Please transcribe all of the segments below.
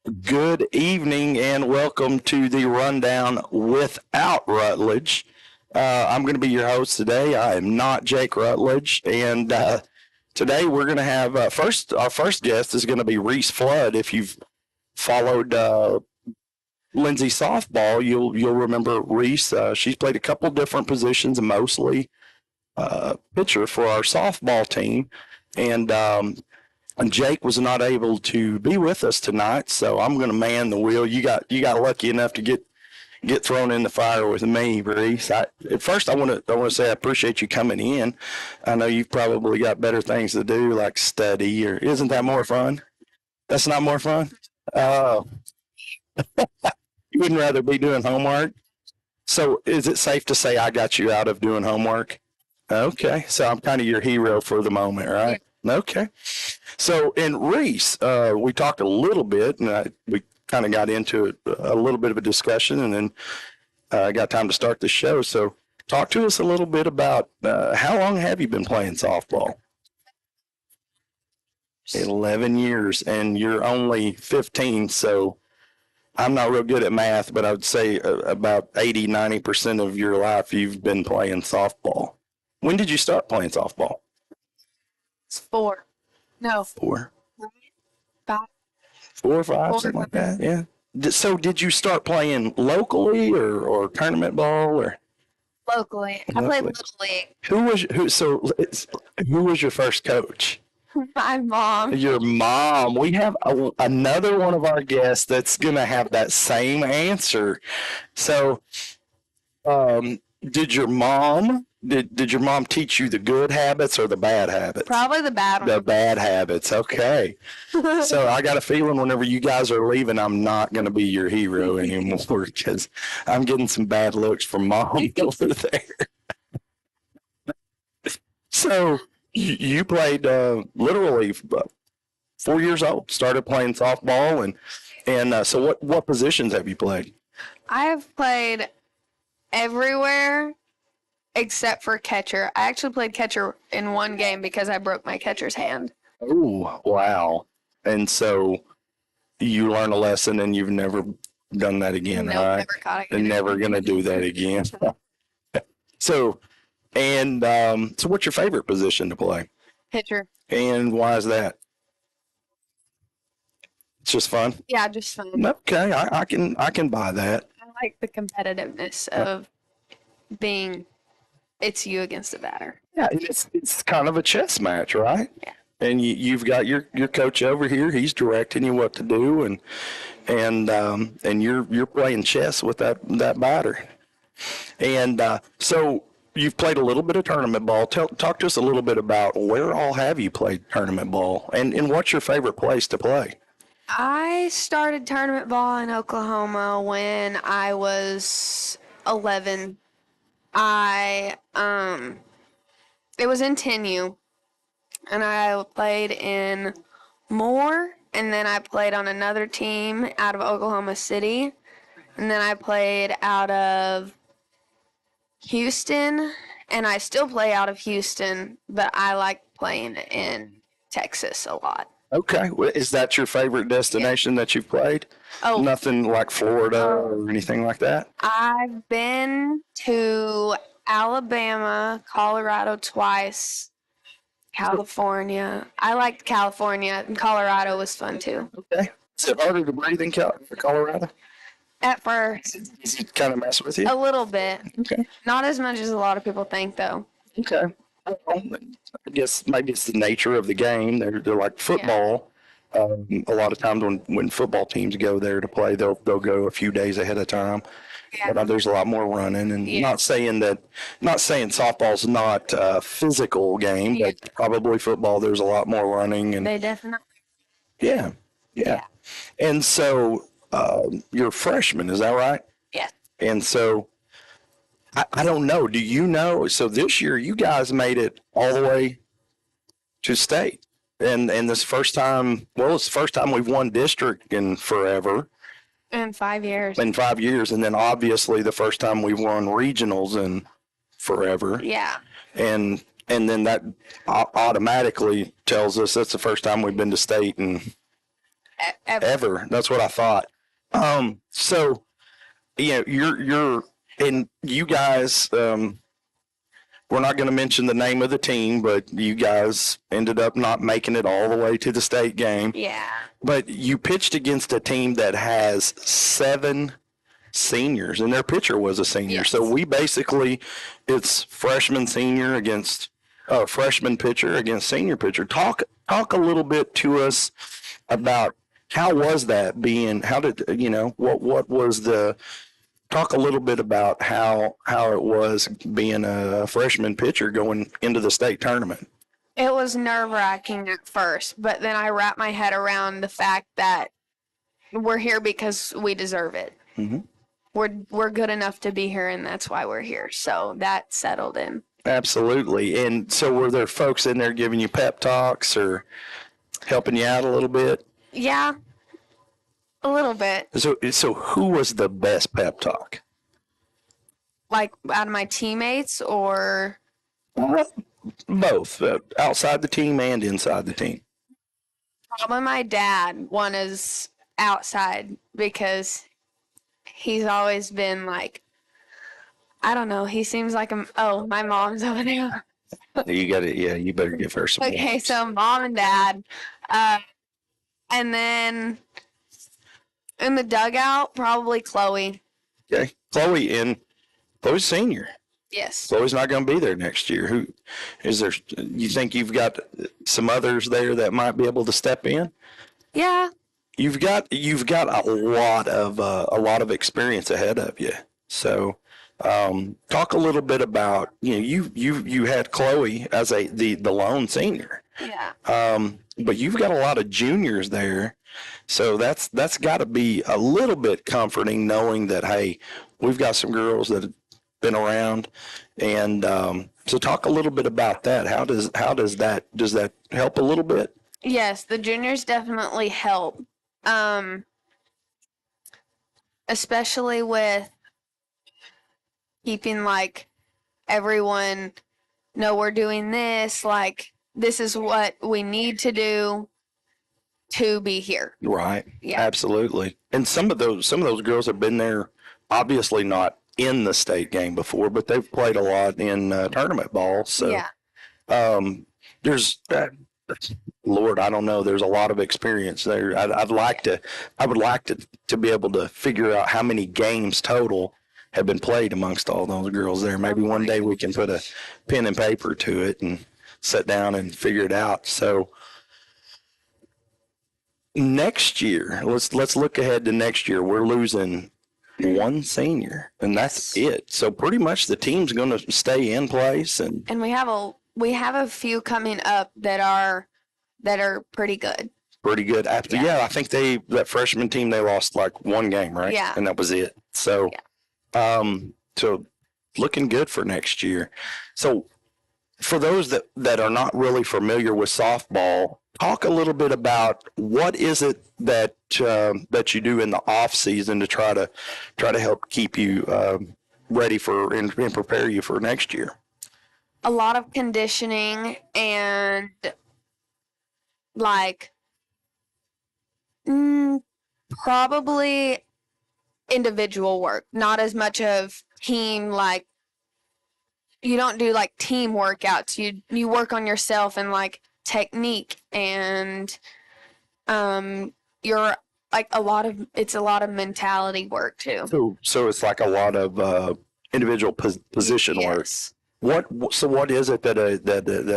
Good evening and welcome to the rundown without Rutledge. I'm going to be your host today. I am not Jake Rutledge, and today we're going to have our first guest is going to be Reese Flood. If you've followed Lindsay softball, you'll remember Reese. She's played a couple different positions, mostly pitcher for our softball team, and Jake was not able to be with us tonight, so I'm going to man the wheel. You got lucky enough to get thrown in the fire with me, Reese. At first, I want to say I appreciate you coming in. I know you've probably got better things to do, like study, or isn't that more fun? That's not more fun. Oh, you wouldn't rather be doing homework. So, is it safe to say I got you out of doing homework? Okay, so I'm kind of your hero for the moment, right? Okay. So in Reese, we talked a little bit, and we kind of got into a little bit of a discussion, and then got time to start the show. So talk to us a little bit about how long have you been playing softball? 11 years, and you're only 15, so I'm not real good at math, but I would say about 80-90% of your life you've been playing softball. When did you start playing softball? It's four. No. Four. Five. 4 or 5, something like that. Yeah. So did you start playing locally or tournament ball or Locally. I played Little League. Who was your first coach? My mom. Your mom. We have another one of our guests that's going to have that same answer. So, did your mom teach you the good habits or the bad habits? Probably the bad one. The bad habits. Okay. So I got a feeling whenever you guys are leaving, I'm not going to be your hero anymore because I'm getting some bad looks from mom over there. So you played literally 4 years old, started playing softball, and so what positions have you played? I have played everywhere except for catcher. I actually played catcher in one game because I broke my catcher's hand. Oh, wow. And so you learn a lesson and you've never done that again, Nope, right? never caught it. And never going to do that again. So, so what's your favorite position to play? Pitcher. And why is that? It's just fun. Yeah, just fun. Okay, I can buy that. I like the competitiveness of being it's you against the batter. Yeah, it's kind of a chess match, right? Yeah. And you've got your coach over here. He's directing you what to do, and you're playing chess with that batter. And so you've played a little bit of tournament ball. Talk to us a little bit about where all have you played tournament ball, and what's your favorite place to play? I started tournament ball in Oklahoma when I was 11. It was in 10U, and I played in Moore, and then I played on another team out of Oklahoma City, and then I played out of Houston, and I still play out of Houston, but I like playing in Texas a lot. Okay, is that your favorite destination that you've played? Oh, Nothing like Florida or anything like that? I've been to Alabama, Colorado twice, California. I liked California, and Colorado was fun too. Okay. Is it harder to breathe in Colorado? At first, Does it kind of mess with you? a little bit. Okay. Not as much as a lot of people think, though. Okay. Well, I guess maybe it's the nature of the game. They're like football. A lot of times when football teams go there to play, they'll go a few days ahead of time. Yeah. But there's a lot more running, and Yeah. not saying softball's not a physical game, Yeah. but probably football there's a lot more running and They definitely. yeah. And so you're a freshman, is that right? Yes. And so I don't know. Do you know? So this year you guys made it all the way to state. And this first time, it's the first time we've won district in forever. In 5 years. In 5 years. And then obviously the first time we've won regionals in forever. Yeah. And then that automatically tells us that's the first time we've been to state in Ever. That's what I thought. So you're and you guys. We're not going to mention the name of the team, but you guys ended up not making it all the way to the state game. Yeah. But you pitched against a team that has 7 seniors, and their pitcher was a senior. Yes. So we basically, it's freshman senior against freshman pitcher against senior pitcher. Talk a little bit to us about how was that being? How did what was the? Talk a little bit about how it was being a freshman pitcher going into the state tournament. It was nerve-wracking at first, but then I wrapped my head around the fact that we're here because we deserve it. Mm-hmm. We're good enough to be here, and that's why we're here. So that settled in. Absolutely. And so were there folks in there giving you pep talks or helping you out a little bit? Yeah, a little bit. So who was the best pep talk? Like out of my teammates or? Both, outside the team and inside the team. Probably my dad. One is outside because he's always been like, I don't know. He seems like my mom's over there. You got it. Yeah, you better give her some. Okay, points. so mom and dad, and then in the dugout, probably Chloe. Okay, Chloe's senior. Yes. Chloe's not going to be there next year. Who is there? You think you've got some others there that might be able to step in? Yeah. You've got a lot of experience ahead of you. So, talk a little bit about you had Chloe as the lone senior. Yeah. But you've got a lot of juniors there, so that's got to be a little bit comforting knowing that hey, we've got some girls that have been around, and so talk a little bit about that. How does that help a little bit? Yes, the juniors definitely help. Especially with keeping like everyone know we're doing this, like this is what we need to do to be here. Right. Yeah. Absolutely. And some of those girls have been there, obviously not in the state game before, but they've played a lot in tournament ball. So Yeah. There's Lord, I don't know. There's a lot of experience there. I would like to be able to figure out how many games total have been played amongst all those girls there. Maybe one day we can put a pen and paper to it and sit down and figure it out. So next year, let's look ahead to next year. We're losing one senior, and that's it. So pretty much the team's going to stay in place, and we have a few coming up that are pretty good. Pretty good. After I think that freshman team, they lost like one game, right? Yeah. And that was it. So so looking good for next year. So for those that are not really familiar with softball, talk a little bit about what is it that you do in the off season to try to help keep you ready for and prepare you for next year. A lot of conditioning and like probably individual work, not as much of team. Like you don't do like team workouts. You work on yourself and like technique, and you're like it's a lot of mentality work too. So it's like a lot of individual position work. What is it that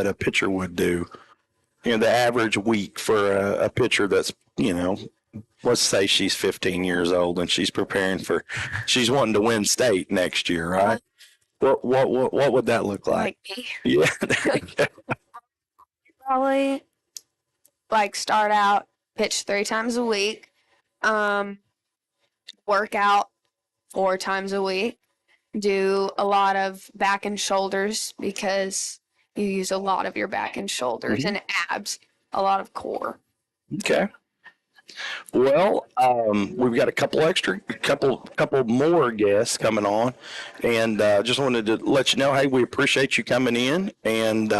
a pitcher would do? The average week for a pitcher that's let's say she's 15 years old and she's she's wanting to win state next year, right? What would that look like? Yeah. Probably like start out, pitch 3 times a week, work out 4 times a week, do a lot of back and shoulders because you use a lot of your back and shoulders and abs, a lot of core. Okay. Well, we've got a couple more guests coming on, and just wanted to let you know, hey, we appreciate you coming in, and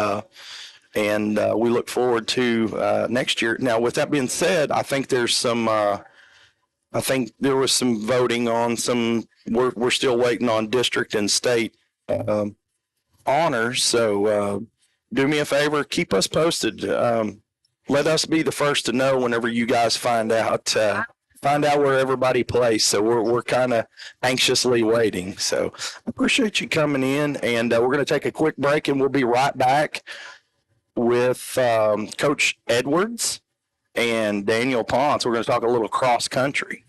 and we look forward to next year. Now, with that being said, I think there's some. I think there was some voting on some. We're still waiting on district and state um, honors. So do me a favor, keep us posted. Let us be the first to know whenever you guys find out. Find out where everybody plays. So we're kind of anxiously waiting. So I appreciate you coming in, and we're going to take a quick break, and we'll be right back with Coach Edwards and Daniel Ponce. We're going to talk a little cross country.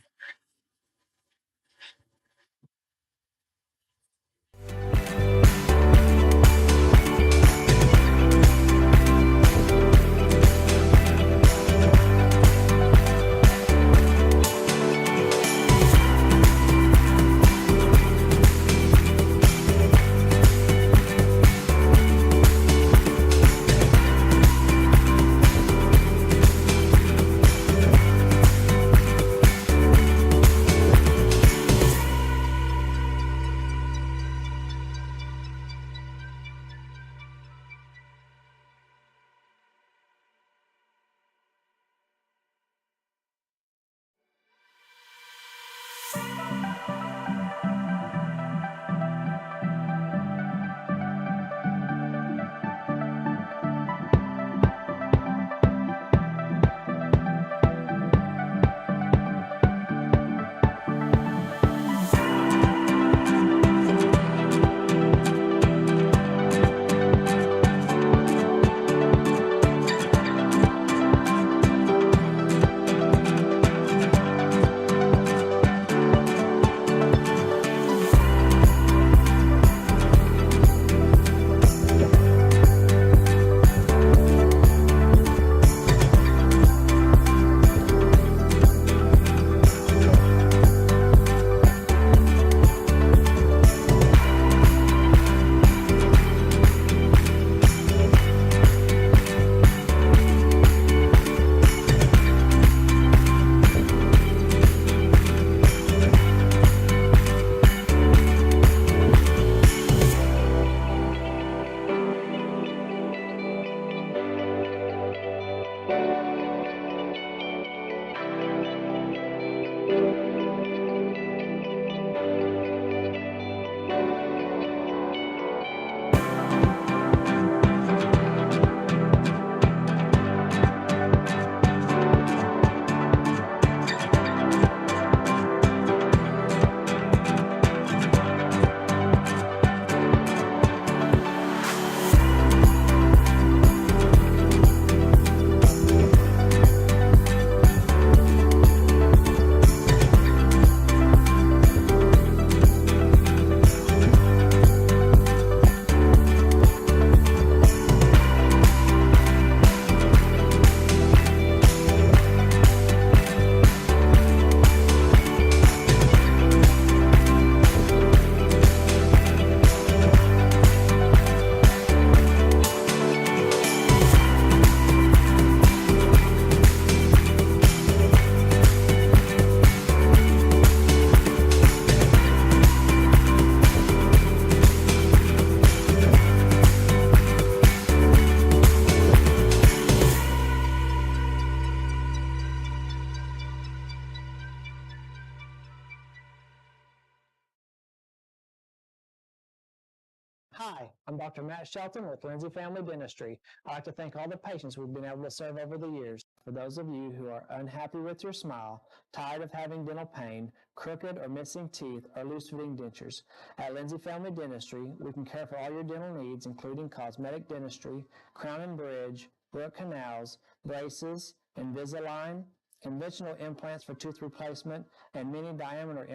Hi, I'm Dr. Matt Shelton with Lindsay Family Dentistry. I'd like to thank all the patients we've been able to serve over the years. For those of you who are unhappy with your smile, tired of having dental pain, crooked or missing teeth, or loose-fitting dentures, at Lindsay Family Dentistry, we can care for all your dental needs, including cosmetic dentistry, crown and bridge, root canals, braces, Invisalign, conventional implants for tooth replacement, and mini diameter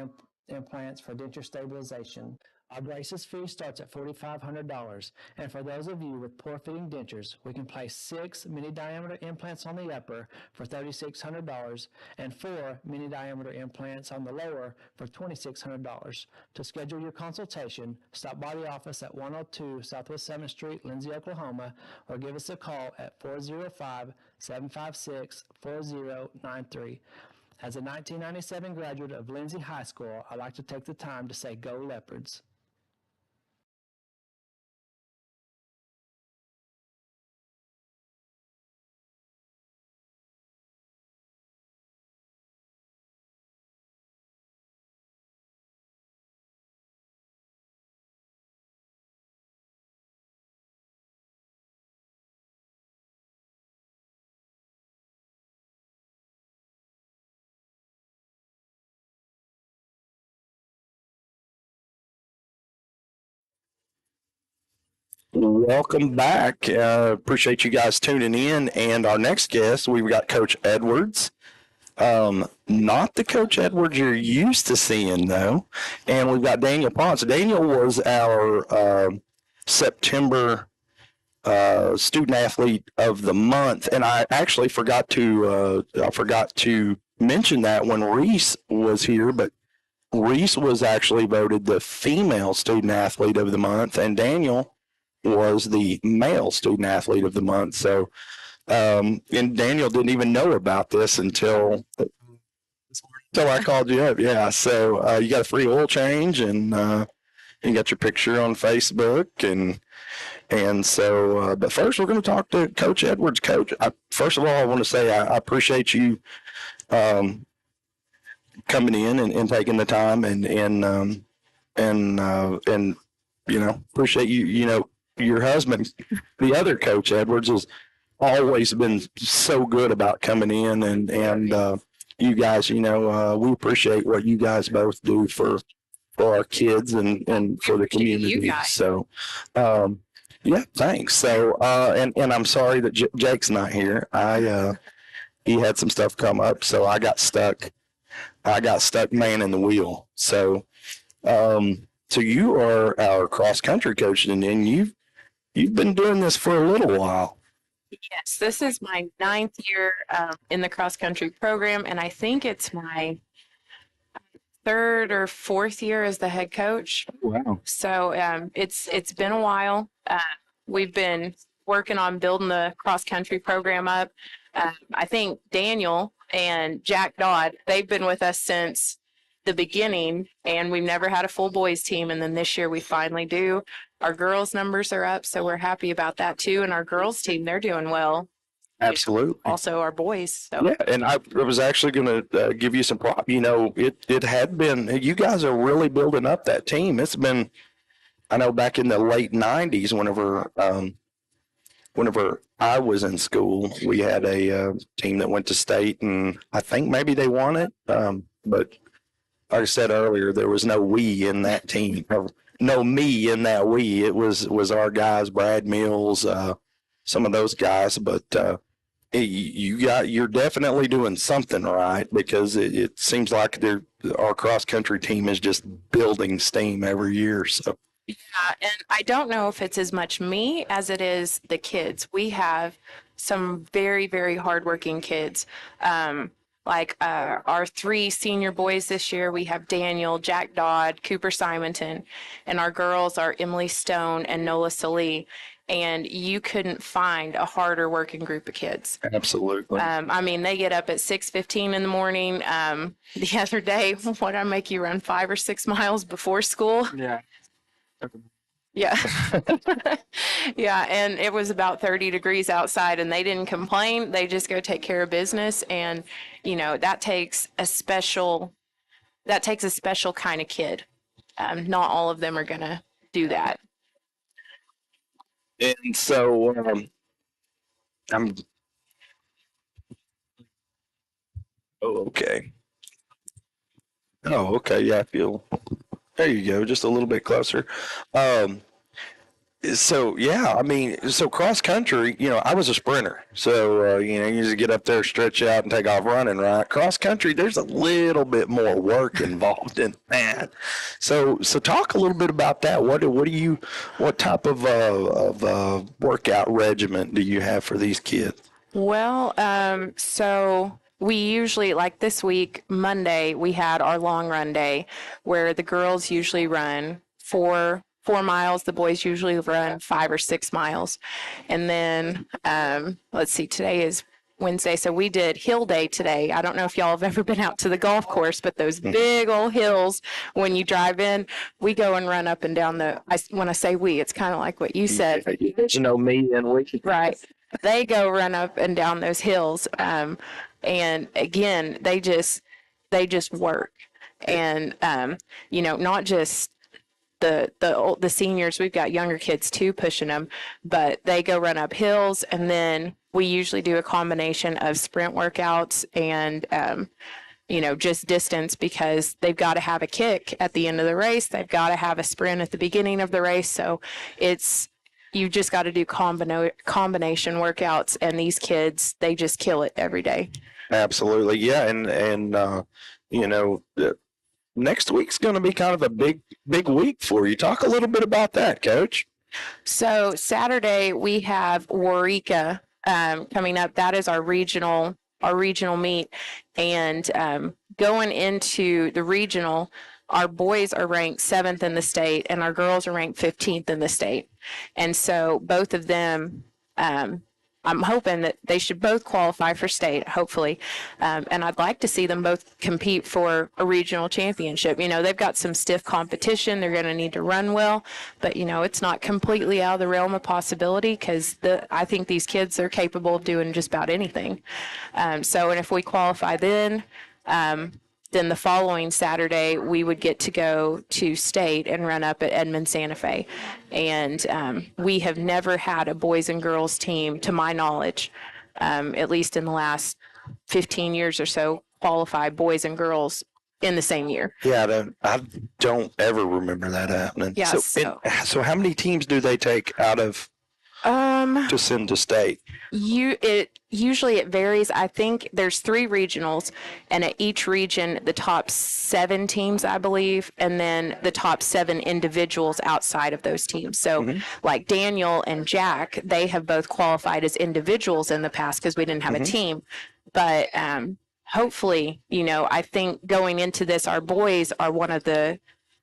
implants for denture stabilization. Our braces fee starts at $4,500, and for those of you with poor-fitting dentures, we can place 6 mini-diameter implants on the upper for $3,600 and 4 mini-diameter implants on the lower for $2,600. To schedule your consultation, stop by the office at 102 Southwest 7th Street, Lindsay, Oklahoma, or give us a call at 405-756-4093. As a 1997 graduate of Lindsay High School, I'd like to take the time to say Go Leopards. Welcome back. Appreciate you guys tuning in. And our next guest, we've got Coach Edwards. Not the Coach Edwards you're used to seeing, though. And we've got Daniel Ponce. Daniel was our September student athlete of the month, and I actually forgot to mention that when Reese was here, but Reese was actually voted the female student athlete of the month, and Daniel was the male student athlete of the month. So, and Daniel didn't even know about this until I called you up. Yeah. So you got a free oil change, and you got your picture on Facebook, and so. But first, we're going to talk to Coach Edwards. Coach, first of all, I want to say I appreciate you coming in and taking the time, and appreciate you. Your husband, the other Coach Edwards, has always been so good about coming in, and you guys, we appreciate what you guys both do for our kids and for the community. So, yeah, thanks. So, and I'm sorry that Jake's not here. He had some stuff come up, so I got stuck manning the wheel. So, so you are our cross country coach, and you've been doing this for a little while. Yes, this is my 9th year in the cross country program, and I think it's my 3rd or 4th year as the head coach. Wow. So it's been a while. We've been working on building the cross country program up. I think Daniel and Jack Dodd, they've been with us since the beginning, and we've never had a full boys team, and then this year we finally do. Our girls numbers are up, so we're happy about that too. And our girls team, they're doing well. Absolutely. Also our boys. So. Yeah, and I was actually going to give you some prop. It had been, you guys are really building up that team. It's been, I know back in the late 90s, whenever I was in school, we had a team that went to state, and I think maybe they won it. But like I said earlier, there was no we in that team. No me in that we. It was our guys, Brad Mills, some of those guys. But you're definitely doing something right, because it seems like our cross country team is just building steam every year. So. Yeah, and I don't know if it's as much me as it is the kids. We have some very, very hardworking kids. Like our 3 senior boys this year, we have Daniel, Jack Dodd, Cooper Simonton, and our girls are Emily Stone and Nola Salee. And you couldn't find a harder working group of kids. Absolutely. I mean, they get up at 6:15 in the morning. The other day, what I make you run 5 or 6 miles before school? Yeah. Yeah. Yeah. And it was about 30 degrees outside, and they didn't complain. They just go take care of business. And, that takes a special kind of kid. Not all of them are going to do that. And so okay. Oh, okay. Yeah, I feel. There you go. Just a little bit closer. So yeah, so cross country, I was a sprinter. So, you just get up there, stretch out, and take off running, right? Cross country, there's a little bit more work involved in that. So talk a little bit about that. What type of workout regimen do you have for these kids? Well, so we usually, like this week, Monday, we had our long run day where the girls usually run 4 miles. The boys usually run 5 or 6 miles. And then, let's see, today is Wednesday. So we did hill day today. I don't know if y'all have ever been out to the golf course, but those big old hills, when you drive in, we go and run up and down when I say we, it's kind of like what you said. Me and we. Right. They go run up and down those hills. And again, they just work. And, not just the seniors, we've got younger kids too pushing them, but they go run up hills, and then we usually do a combination of sprint workouts and just distance, because they've got to have a kick at the end of the race. They've got to have a sprint at the beginning of the race. So it's you've just got to do combination workouts, and these kids, they just kill it every day. Absolutely. Yeah. You know, next week's going to be kind of a big week for you. Talk a little bit about that, Coach. So Saturday we have Warika coming up. That is our regional meet, and going into the regional, our boys are ranked 7th in the state, and our girls are ranked 15th in the state. And so both of them, I'm hoping that they should both qualify for state, hopefully. And I'd like to see them both compete for a regional championship. You know, they've got some stiff competition. They're going to need to run well, but, you know, it's not completely out of the realm of possibility, because I think these kids are capable of doing just about anything. And if we qualify then the following Saturday, we would get to go to state and run up at Edmond Santa Fe. And we have never had a boys and girls team, to my knowledge, at least in the last 15 years or so, qualify boys and girls in the same year. Yeah, I don't ever remember that happening. Yeah, so how many teams do they take out of to send to state? Usually it varies. I think there's 3 regionals, and at each region, the top 7 teams, I believe, and then the top 7 individuals outside of those teams. So like Daniel and Jack, they have both qualified as individuals in the past because we didn't have a team. But hopefully, you know, I think going into this, our boys are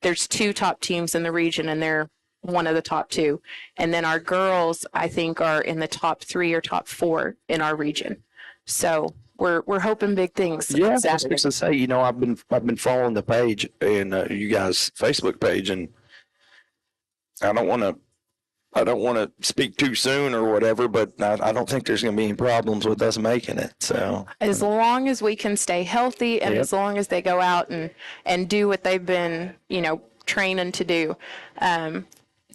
there's 2 top teams in the region, and they're one of the top 2. And then our girls, I think, are in the top 3 or top 4 in our region. So we're hoping big things. Yeah, I was going to say, you know, I've been following the page and you guys' Facebook page, and I don't want to speak too soon or whatever, but I don't think there's going to be any problems with us making it. So as long as we can stay healthy, and as long as they go out and do what they've been, you know, training to do.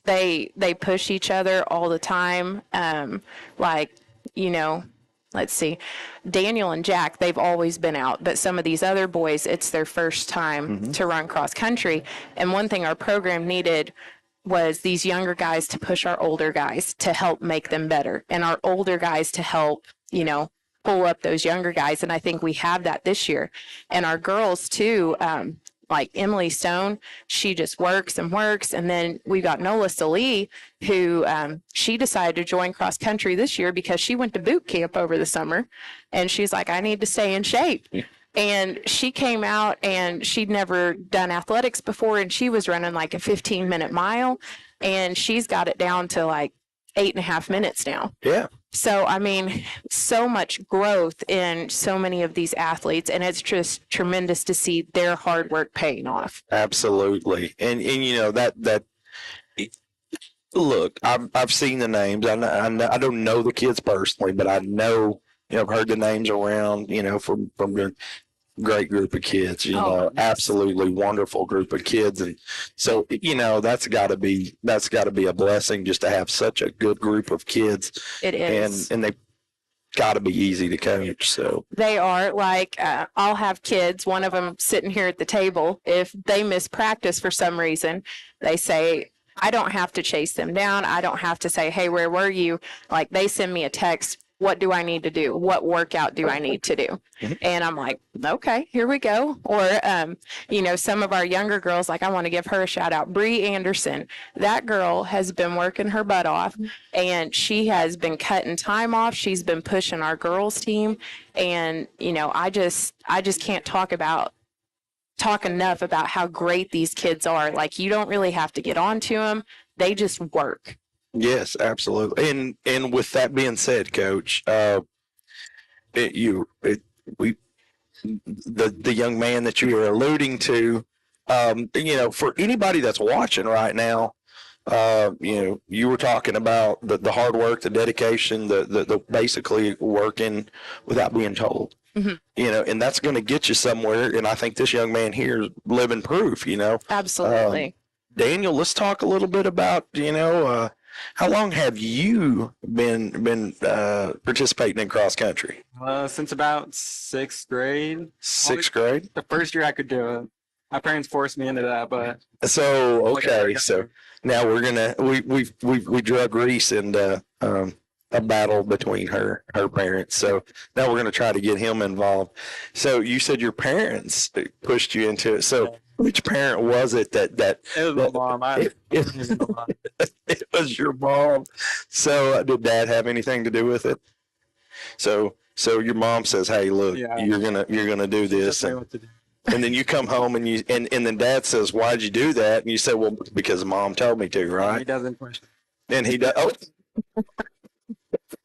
They push each other all the time. Like, you know, let's see, Daniel and Jack, they've always been out, but some of these other boys, it's their first time to run cross country. And one thing our program needed was these younger guys to push our older guys to help make them better, and our older guys to help, you know, pull up those younger guys. And I think we have that this year. And our girls too, like Emily Stone, she just works and works. And then we got Nola Salee, who she decided to join cross country this year because she went to boot camp over the summer. And she's like, I need to stay in shape. Yeah. And she came out, and she'd never done athletics before, and she was running like a 15-minute mile. And she's got it down to like 8.5 minutes now. Yeah. So, I mean, so much growth in so many of these athletes, and it's just tremendous to see their hard work paying off. Absolutely. And you know, that look, I've seen the names. I don't know the kids personally, but I know, you know, I've heard the names around, you know, from the great group of kids, you know, absolutely wonderful group of kids. And so, you know, that's got to be a blessing just to have such a good group of kids. It is. And they got to be easy to coach. So they are. Like, I'll have kids, one of them sitting here at the table. If they miss practice for some reason, they say, I don't have to chase them down. I don't have to say, hey, where were you? Like, they send me a text. What do I need to do? What workout do I need to do? And I'm like, okay, here we go. Or, you know, some of our younger girls, like, I want to give her a shout out. Bree Anderson, that girl has been working her butt off, and she has been cutting time off. She's been pushing our girls team. And, you know, I just can't talk enough about how great these kids are. Like, you don't really have to get on to them. They just work. Yes, absolutely. And with that being said, Coach, the young man that you were alluding to, you know, for anybody that's watching right now, you know, you were talking about the hard work, the dedication, the basically working without being told. You know, and that's going to get you somewhere. And I think this young man here is living proof. You know, absolutely. Daniel, let's talk a little bit about, you know, how long have you been participating in cross country? Since about 6th grade. Sixth grade? The first year I could do it. My parents forced me into that, but So okay, so now we're gonna we drug Reese into a battle between her parents. So now we're gonna try to get him involved. So you said your parents pushed you into it. So which parent was it that it was my mom. it was your mom? So did Dad have anything to do with it? So your mom says, "Hey, look, Yeah. you're gonna do this." Just say what to do. And then you come home and then Dad says, "Why'd you do that?" And you say, "Well, because Mom told me to, He right?" doesn't question. And he does. Oh,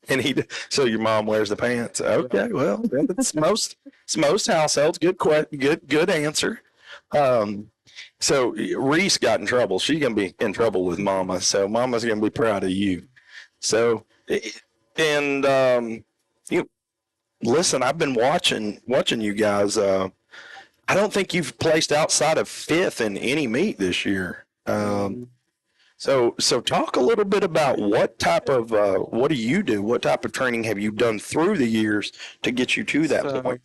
and so your mom wears the pants. Okay, well, it's most households. Good answer. So Reese got in trouble. She's gonna be in trouble with Mama. So Mama's gonna be proud of you. So, and you listen. I've been watching you guys. I don't think you've placed outside of fifth in any meet this year. So talk a little bit about what type of what do you do? What type of training have you done through the years to get you to that point?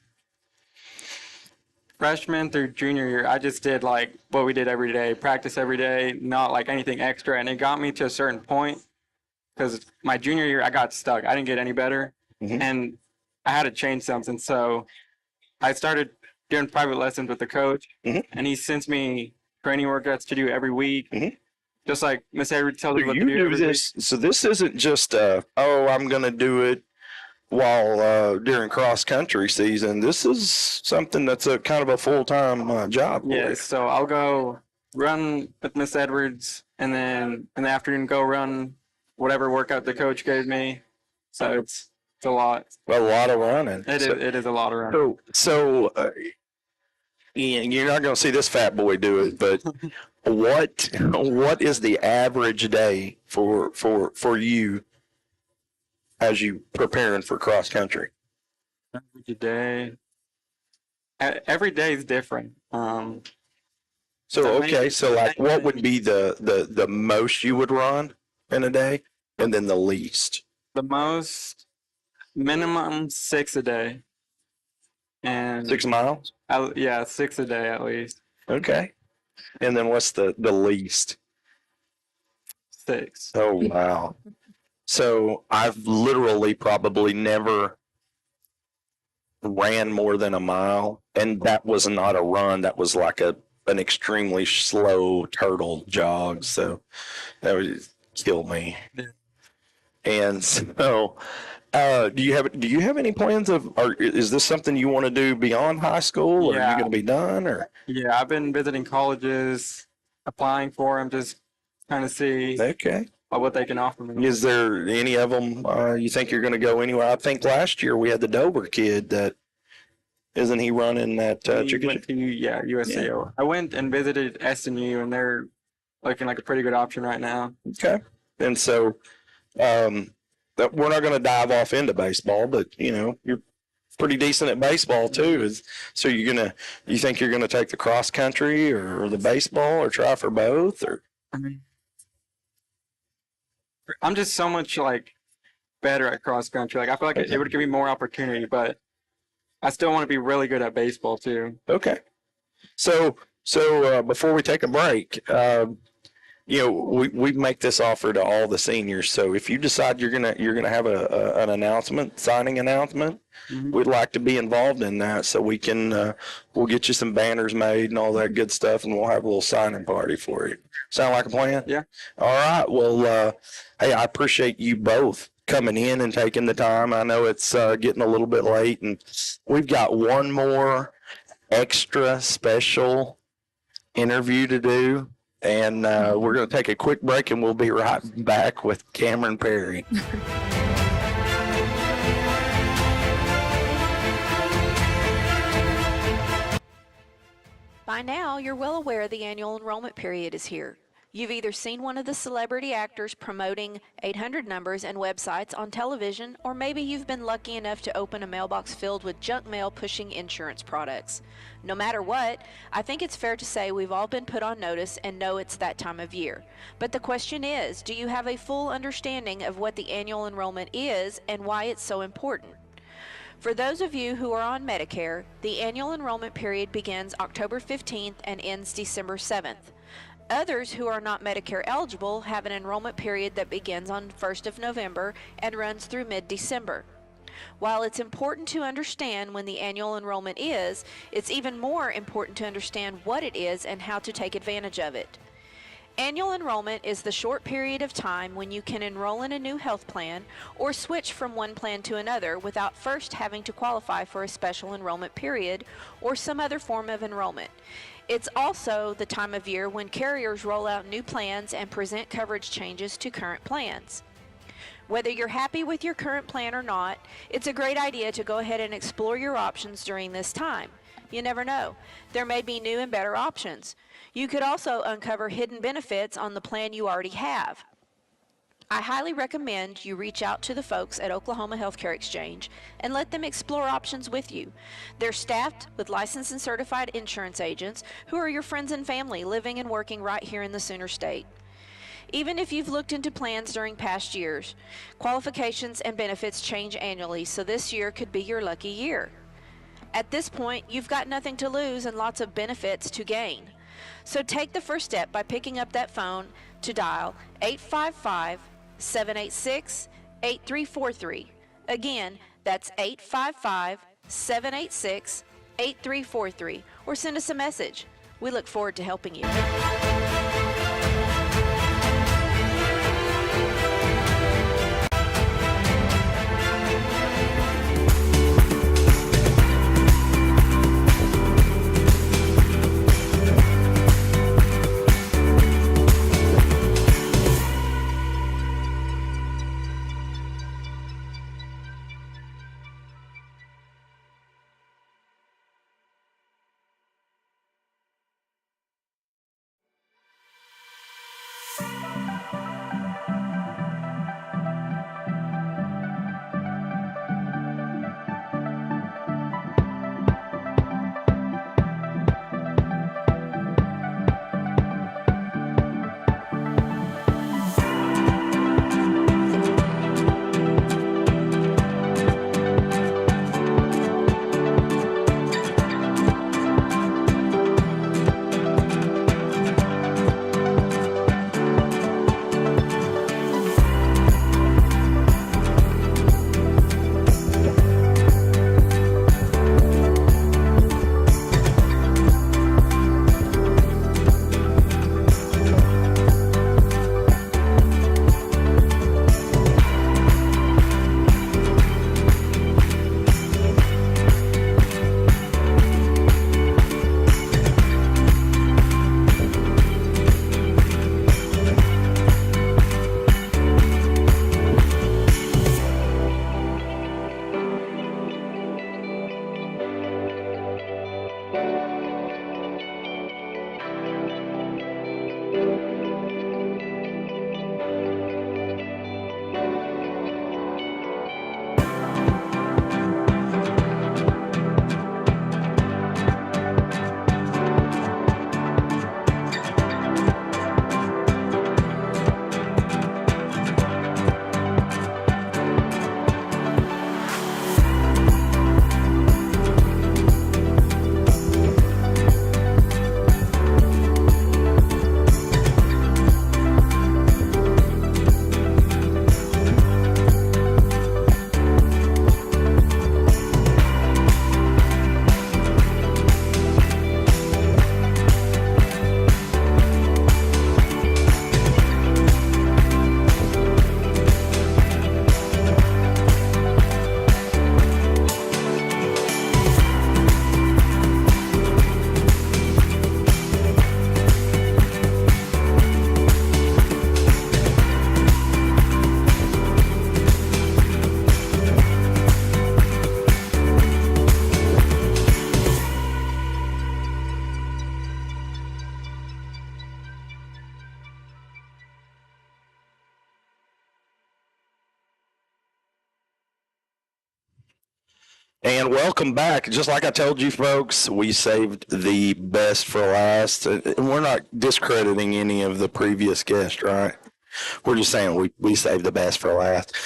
Freshman through junior year, I just did like what we did every day, practice every day, not like anything extra. And it got me to a certain point because my junior year, I got stuck. I didn't get any better. And I had to change something. So I started doing private lessons with the coach, and he sends me training workouts to do every week. Just like Miss Edwards tells me what to do every this. So this isn't just I'm going to do it while during cross country season. This is something that's a kind of a full-time job. Yes. So I'll go run with Miss Edwards, and then in the afternoon go run whatever workout the coach gave me. So it's a lot. A lot of running. It is a lot of running. So Ian, you're not going to see this fat boy do it, but what is the average day for you as you preparing for cross country? Every day is different. So like what would be the most you would run in a day, and then the least? The most, minimum 6 a day. And 6 miles? 6 a day at least. Okay. And then what's the least? 6. Oh, wow. So I've literally probably never ran more than a mile, and that was not a run. That was like an extremely slow turtle jog. So that would kill me. Yeah. And so, do you have any plans or is this something you want to do beyond high school, or are you going to be done, or? Yeah, I've been visiting colleges, applying for them, just trying to see what they can offer me. Is there any of them you think you're going to go anywhere? I think last year we had the Dover kid that, isn't he running that USCO. Yeah. I went and visited SNU, and they're looking like a pretty good option right now. Okay. And so that we're not going to dive off into baseball, but you're pretty decent at baseball too. So you think you're gonna take the cross country or the baseball, or try for both, or? I mean, I'm just so much better at cross country. I feel like it would give me more opportunity, but I still want to be really good at baseball too. Okay. So before we take a break, we make this offer to all the seniors. So if you decide you're gonna have an signing announcement, we'd like to be involved in that. So we can we'll get you some banners made and all that good stuff, and we'll have a little signing party for you. Sound like a plan? Yeah. All right. Well, hey, I appreciate you both coming in and taking the time. I know it's getting a little bit late, and we've got one more extra special interview to do. And we're going to take a quick break, and we'll be right back with Cameron Perry. By now, you're well aware the annual enrollment period is here. You've either seen one of the celebrity actors promoting 800 numbers and websites on television, or maybe you've been lucky enough to open a mailbox filled with junk mail pushing insurance products. No matter what, I think it's fair to say we've all been put on notice and know it's that time of year. But the question is, do you have a full understanding of what the annual enrollment is and why it's so important? For those of you who are on Medicare, the annual enrollment period begins October 15th and ends December 7th. Others who are not Medicare eligible have an enrollment period that begins on 1st of November and runs through mid-December. While it's important to understand when the annual enrollment is, it's even more important to understand what it is and how to take advantage of it. Annual enrollment is the short period of time when you can enroll in a new health plan or switch from one plan to another without first having to qualify for a special enrollment period or some other form of enrollment. It's also the time of year when carriers roll out new plans and present coverage changes to current plans. Whether you're happy with your current plan or not, it's a great idea to go ahead and explore your options during this time. You never know. There may be new and better options. You could also uncover hidden benefits on the plan you already have. I highly recommend you reach out to the folks at Oklahoma Healthcare Exchange and let them explore options with you. They're staffed with licensed and certified insurance agents who are your friends and family living and working right here in the Sooner State. Even if you've looked into plans during past years, qualifications and benefits change annually, so this year could be your lucky year. At this point, you've got nothing to lose and lots of benefits to gain. So take the first step by picking up that phone to dial 855-786-8343. Again, that's 855-786-8343, or send us a message. We look forward to helping you. And welcome back. Just like I told you folks, we saved the best for last. And we're not discrediting any of the previous guests, right? We're just saying we saved the best for last.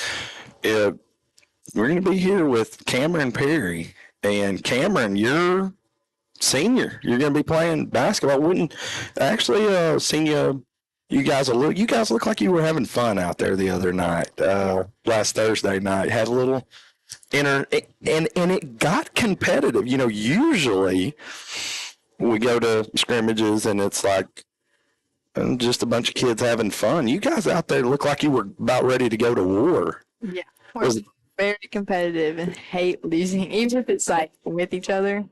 we're going to be here with Cameron Perry. And Cameron, you're senior. You're going to be playing basketball. Wouldn't actually seen you guys look like you were having fun out there the other night. Last Thursday night had a little and it got competitive. You know, usually we go to scrimmages and it's like just a bunch of kids having fun. You guys out there look like you were about ready to go to war. Yeah, we're very competitive and hate losing, even if it's like with each other.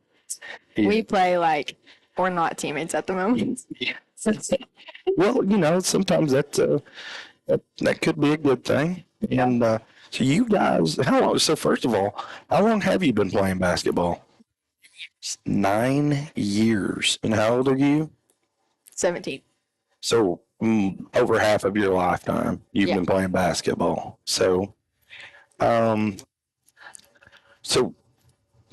Yeah. We play like we're not teammates at the moment. Yeah. Well, you know, sometimes that could be a good thing. And so you guys, how long? So first of all, how long have you been playing basketball? 9 years. And how old are you? 17. So over half of your lifetime, you've been playing basketball. So, and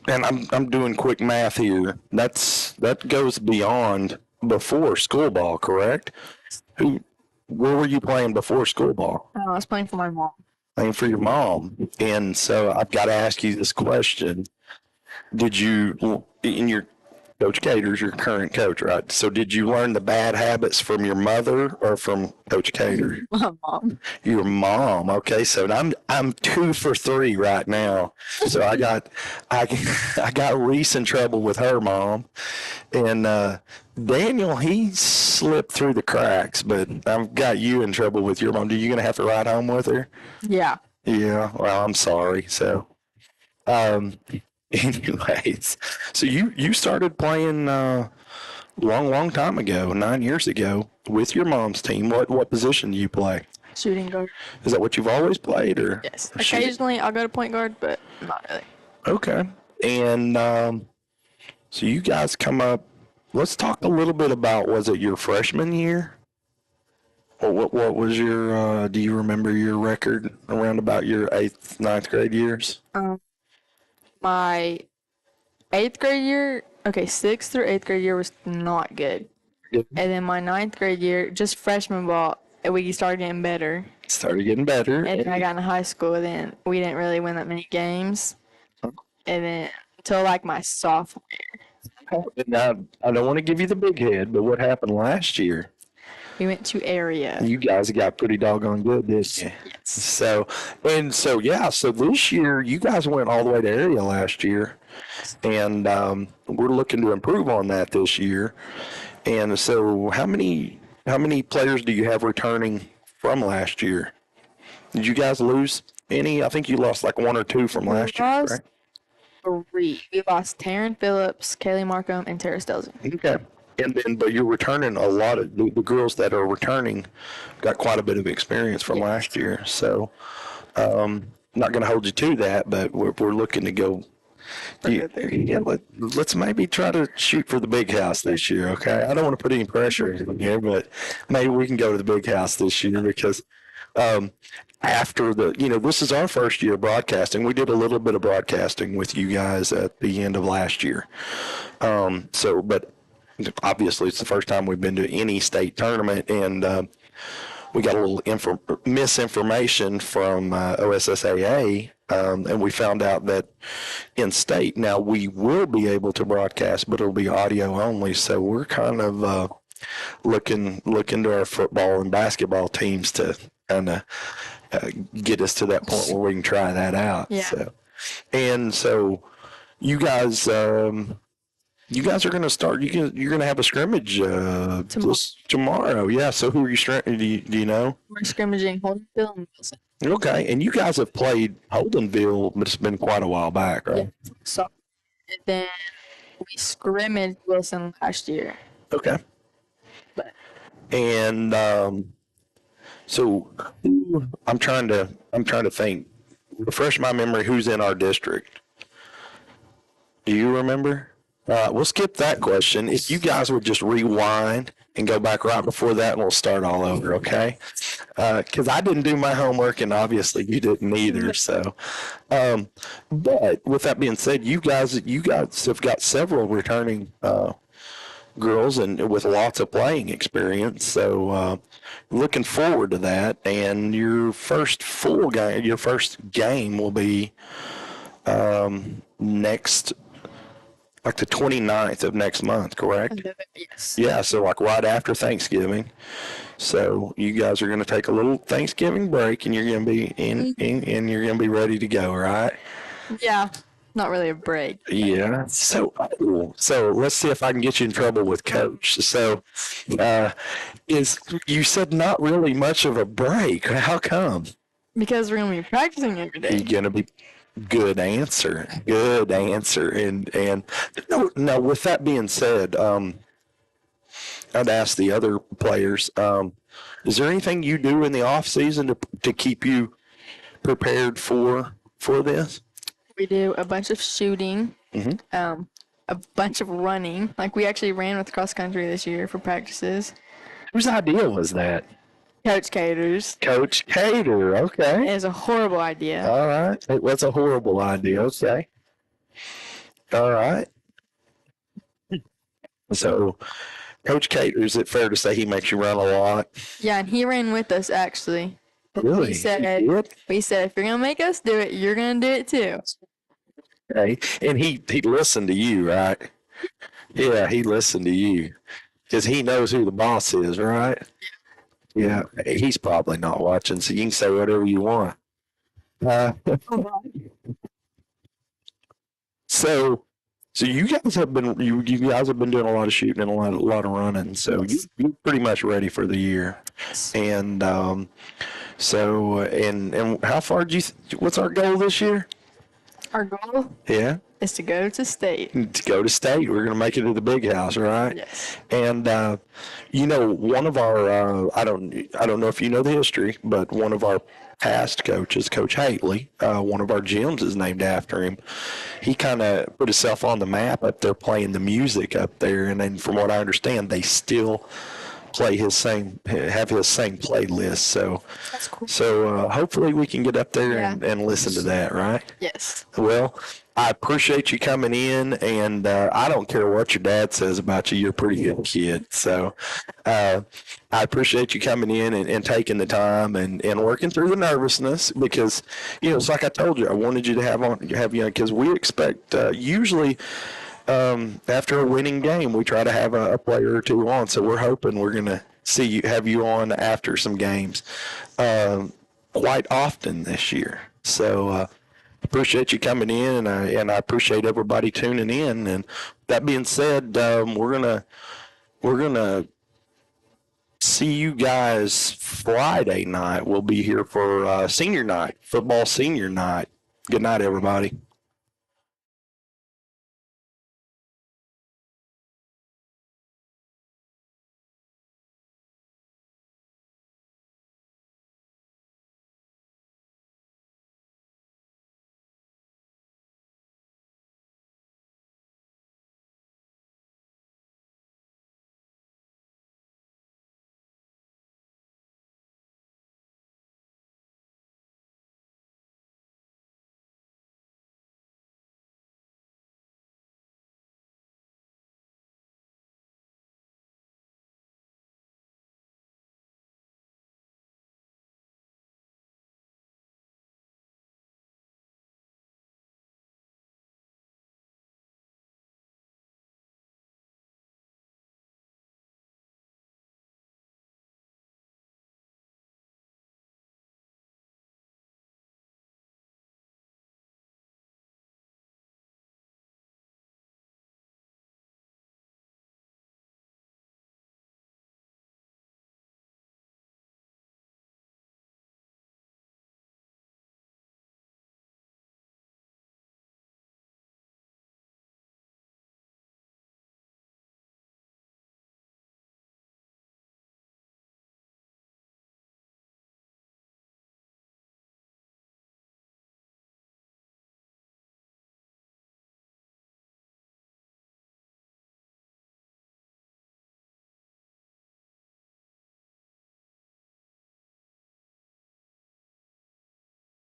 I'm doing quick math here. That goes beyond before school ball, correct? Where were you playing before school ball? I was playing for my mom. Playing for your mom. And so I've got to ask you this question. Did you, in your Coach Cater's your current coach, right? So did you learn the bad habits from your mother or from Coach Cater? My mom. Your mom. Okay, so I'm 2 for 3 right now. So I got Reese in trouble with her mom, and Daniel, he slipped through the cracks, but I've got you in trouble with your mom. Are you gonna have to ride home with her? Yeah. Yeah. Well, I'm sorry. So, anyways, so you started playing long time ago, 9 years ago, with your mom's team. What position do you play? Shooting guard. Is that what you've always played, or? Yes. Occasionally I'll go to point guard, but not really. Okay. And so you guys come up. Let's talk a little bit about, was it your freshman year? Or what was your, do you remember your record around about your 8th, 9th grade years? My 8th grade year, 6th through 8th grade year was not good. Yep. And then my 9th grade year, just freshman ball, we started getting better. Started getting better. And then I got in high school, then we didn't really win that many games. And then until like my sophomore year. Now, I don't want to give you the big head, but what happened last year? We went to area. You guys got pretty doggone good, didn't you? Yes. So this year, you guys went all the way to area last year, and we're looking to improve on that this year. And so how many players do you have returning from last year? Did you guys lose any? I think you lost like 1 or 2 from last year, right? 3. We lost Taryn Phillips, Kaylee Markham, and Tara Stelzen. Okay. And then, but you're returning a lot of the girls that are returning got quite a bit of experience from last year. So, not going to hold you to that, but we're looking to go. Let's maybe try to shoot for the big house this year. Okay. I don't want to put any pressure in here, but maybe we can go to the big house this year because, after this is our first year broadcasting. We did a little bit of broadcasting with you guys at the end of last year. But obviously it's the first time we've been to any state tournament, and we got a little misinformation from OSSAA, and we found out that in state now we will be able to broadcast, but it'll be audio only. So we're kind of looking to our football and basketball teams to kind of get us to that point where we can try that out. Yeah. So you guys are going to start. You're going to have a scrimmage tomorrow. Yeah. So who are you scrimmaging? Do you know? We're scrimmaging Holdenville and Wilson. Okay. And you guys have played Holdenville, but it's been quite a while back, right? Yeah. So, and then we scrimmaged Wilson last year. Okay. But. And so I'm trying to think. Refresh my memory. Who's in our district? Do you remember? We'll skip that question. If you guys would just rewind and go back right before that, and we'll start all over, okay? Because I didn't do my homework, and obviously you didn't either. So, but with that being said, you guys have got several returning girls and with lots of playing experience. So looking forward to that. And your first game will be next, like the 29th of next month, correct? Yes. Yeah, so like right after Thanksgiving. So you guys are going to take a little Thanksgiving break, and you're going to be and you're going to be ready to go, right? Yeah. Not really a break. Yeah. So let's see if I can get you in trouble with coach. So you said not really much of a break. How come? Because we're going to be practicing every day. You're going to be good answer. Good answer. And no, with that being said, I'd ask the other players, is there anything you do in the off season to keep you prepared for this? We do a bunch of shooting, Mm-hmm. a bunch of running. Like we actually ran with cross country this year for practices. Whose idea was that? Coach Caters. Coach Cater. Okay. It was a horrible idea. All right. It was a horrible idea. Okay. All right. So, Coach Cater, is it fair to say he makes you run a lot? Yeah, and he ran with us actually. Really? We said, He did? if you're gonna make us do it, you're gonna do it too. Okay. And he listened to you, right? Yeah, he listened to you because he knows who the boss is, right? Yeah. He's probably not watching, so you can say whatever you want. So you guys have been you guys have been doing a lot of shooting and a lot of running. So you're pretty much ready for the year. And and how far what's our goal this year? Our goal Yeah. is to go to state. To go to state. We're going to make it to the big house, right? Yes. And one of our I don't know if you know the history, but one of our past coaches, Coach Haley, one of our gyms is named after him. He kind of put himself on the map up there playing the music up there, and then from what I understand, they still have his same playlist. So That's cool. so hopefully we can get up there Yeah. and listen to that, right? Yes. Well, I appreciate you coming in, and I don't care what your dad says about you. You're a pretty good kid. So I appreciate you coming in and taking the time and working through the nervousness because, it's like I told you, I wanted you to have you because we expect usually after a winning game, we try to have a player or two on. So we're hoping we're going to have you on after some games quite often this year. So appreciate you coming in, and I appreciate everybody tuning in. And that being said, we're gonna see you guys Friday night. We'll be here for senior night, football senior night. Good night, everybody.